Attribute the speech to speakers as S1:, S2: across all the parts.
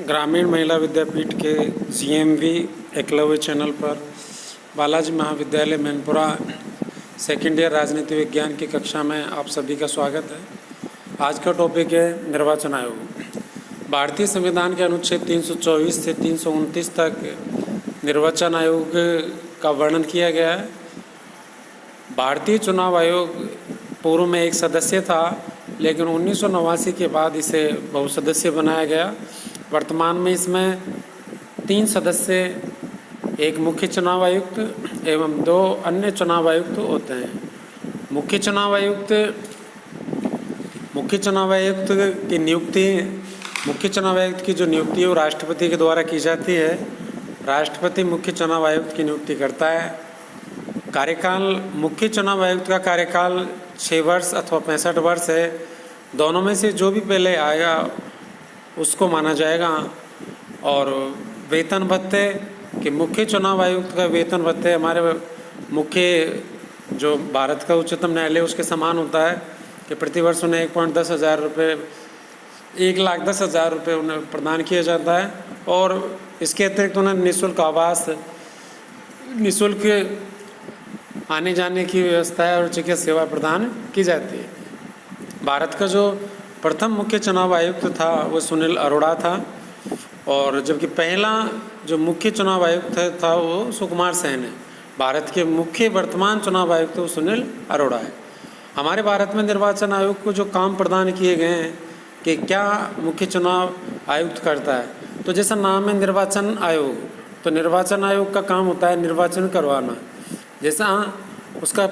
S1: ग्रामीण महिला विद्यापीठ के जीएमवी एकलव्य चैनल पर बालाजी महाविद्यालय मैनपुरा सेकेंड ईयर राजनीति विज्ञान की कक्षा में आप सभी का स्वागत है। आज का टॉपिक है निर्वाचन आयोग। भारतीय संविधान के अनुच्छेद 324 से 329 तक निर्वाचन आयोग का वर्णन किया गया है। भारतीय चुनाव आयोग पूर्व में एक सदस्य था, लेकिन 1989 के बाद इसे बहुसदस्यीय बनाया गया। वर्तमान में इसमें 3 सदस्य, एक मुख्य चुनाव आयुक्त एवं 2 अन्य चुनाव आयुक्त होते हैं। मुख्य चुनाव आयुक्त की जो नियुक्ति है वो राष्ट्रपति के द्वारा की जाती है। राष्ट्रपति मुख्य चुनाव आयुक्त की नियुक्ति करता है। कार्यकाल मुख्य चुनाव आयुक्त का कार्यकाल 6 वर्ष अथवा 65 वर्ष है। दोनों में से जो भी पहले आएगा उसको माना जाएगा। और वेतन भत्ते कि मुख्य चुनाव आयुक्त का वेतन भत्ते हमारे मुख्य जो भारत का उच्चतम न्यायालय उसके समान होता है कि प्रतिवर्ष उन्हें 1,10,000 रुपये उन्हें प्रदान किया जाता है। और इसके अतिरिक्त उन्हें निःशुल्क आवास, निःशुल्क आने जाने की व्यवस्था है और चिकित्सा सेवा प्रदान की जाती है। भारत का जो प्रथम मुख्य चुनाव आयुक्त था वो सुनील अरोड़ा था, और जबकि पहला जो मुख्य चुनाव आयुक्त था वो सुकुमार सेन है। भारत के मुख्य वर्तमान चुनाव आयुक्त वो सुनील अरोड़ा है। हमारे भारत में निर्वाचन आयोग को जो काम प्रदान किए गए हैं कि क्या मुख्य चुनाव आयुक्त करता है, तो जैसा नाम है निर्वाचन आयोग, तो निर्वाचन आयोग का काम होता है निर्वाचन करवाना। जैसा उसका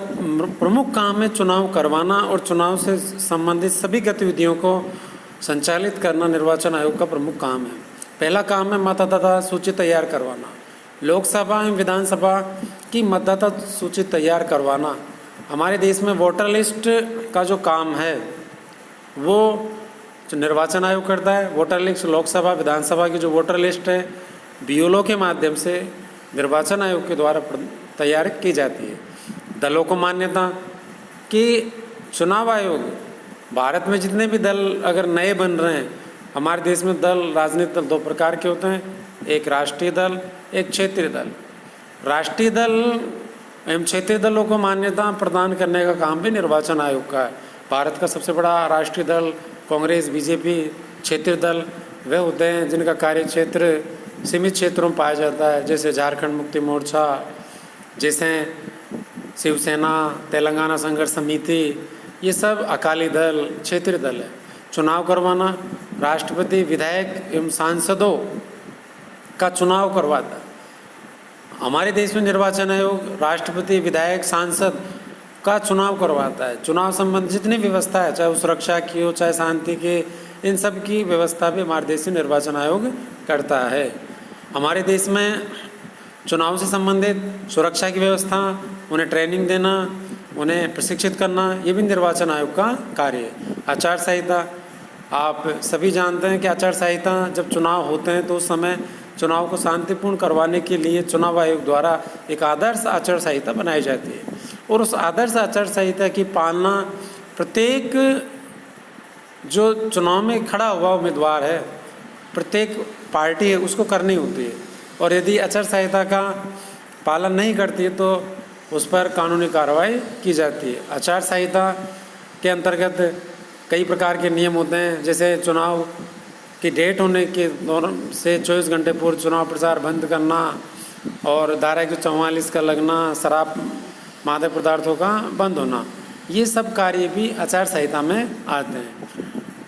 S1: प्रमुख काम है चुनाव करवाना और चुनाव से संबंधित सभी गतिविधियों को संचालित करना निर्वाचन आयोग का प्रमुख काम है। पहला काम है मतदाता सूची तैयार करवाना। लोकसभा एवं विधानसभा की मतदाता सूची तैयार करवाना। हमारे देश में वोटर लिस्ट का जो काम है वो निर्वाचन आयोग करता है। वोटर लिस्ट लोकसभा विधानसभा की जो वोटर लिस्ट है बीएलओ के माध्यम से निर्वाचन आयोग के द्वारा तैयार की जाती है। दलों को मान्यता कि चुनाव आयोग भारत में जितने भी दल अगर नए बन रहे हैं, हमारे देश में दल, राजनीतिक दल 2 प्रकार के होते हैं, एक राष्ट्रीय दल, एक क्षेत्रीय दल। राष्ट्रीय दल एवं क्षेत्रीय दलों को मान्यता प्रदान करने का काम भी निर्वाचन आयोग का है। भारत का सबसे बड़ा राष्ट्रीय दल कांग्रेस, बीजेपी, क्षेत्रीय दल वे होते हैं जिनका कार्य क्षेत्र सीमित क्षेत्रों में पाया जाता है, जैसे झारखंड मुक्ति मोर्चा, जैसे शिवसेना, तेलंगाना संघर्ष समिति, ये सब अकाली दल क्षेत्रीय दल है। चुनाव करवाना, राष्ट्रपति, विधायक एवं सांसदों का चुनाव करवाता है। हमारे देश में निर्वाचन आयोग राष्ट्रपति, विधायक, सांसद का चुनाव करवाता है। चुनाव संबंधी जितनी व्यवस्था है, चाहे वो सुरक्षा की हो, चाहे शांति की, इन सब की व्यवस्था भी हमारे देश में निर्वाचन आयोग करता है। हमारे देश में चुनाव से संबंधित सुरक्षा की व्यवस्था, उन्हें ट्रेनिंग देना, उन्हें प्रशिक्षित करना, ये भी निर्वाचन आयोग का कार्य है। आचार संहिता, आप सभी जानते हैं कि आचार संहिता जब चुनाव होते हैं तो उस समय चुनाव को शांतिपूर्ण करवाने के लिए चुनाव आयोग द्वारा एक आदर्श आचार संहिता बनाई जाती है। और उस आदर्श आचार संहिता की पालना प्रत्येक जो चुनाव में खड़ा हुआ उम्मीदवार है, प्रत्येक पार्टी है, उसको करनी होती है। और यदि आचार संहिता का पालन नहीं करती है तो उस पर कानूनी कार्रवाई की जाती है। आचार संहिता के अंतर्गत कई प्रकार के नियम होते हैं, जैसे चुनाव की डेट होने के दौरान से 24 घंटे पूर्व चुनाव प्रचार बंद करना, और धारा 144 का लगना, शराब मादक पदार्थों का बंद होना, ये सब कार्य भी आचार संहिता में आते हैं।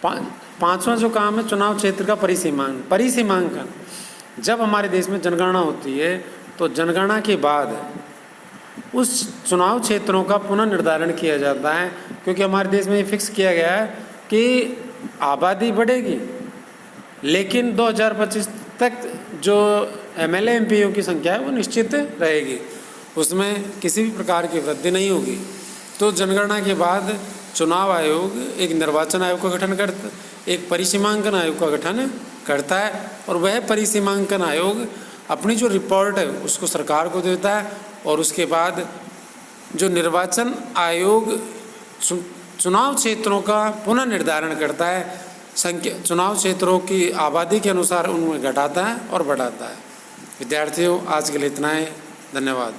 S1: पाँचवां जो काम है चुनाव क्षेत्र का परिसीमांकन। जब हमारे देश में जनगणना होती है तो जनगणना के बाद उस चुनाव क्षेत्रों का पुनः निर्धारण किया जाता है, क्योंकि हमारे देश में ये फिक्स किया गया है कि आबादी बढ़ेगी, लेकिन 2025 तक जो एमएलए एमपीओ की संख्या है वो निश्चित रहेगी, उसमें किसी भी प्रकार की वृद्धि नहीं होगी। तो जनगणना के बाद चुनाव आयोग एक निर्वाचन आयोग का गठन करता, एक परिसीमांकन आयोग का गठन करता है, और वह परिसीमांकन आयोग अपनी जो रिपोर्ट है उसको सरकार को देता है, और उसके बाद जो निर्वाचन आयोग चुनाव क्षेत्रों का पुनः निर्धारण करता है संख्या चुनाव क्षेत्रों की आबादी के अनुसार उनमें घटाता है और बढ़ाता है। विद्यार्थियों, आज के लिए इतना ही। धन्यवाद।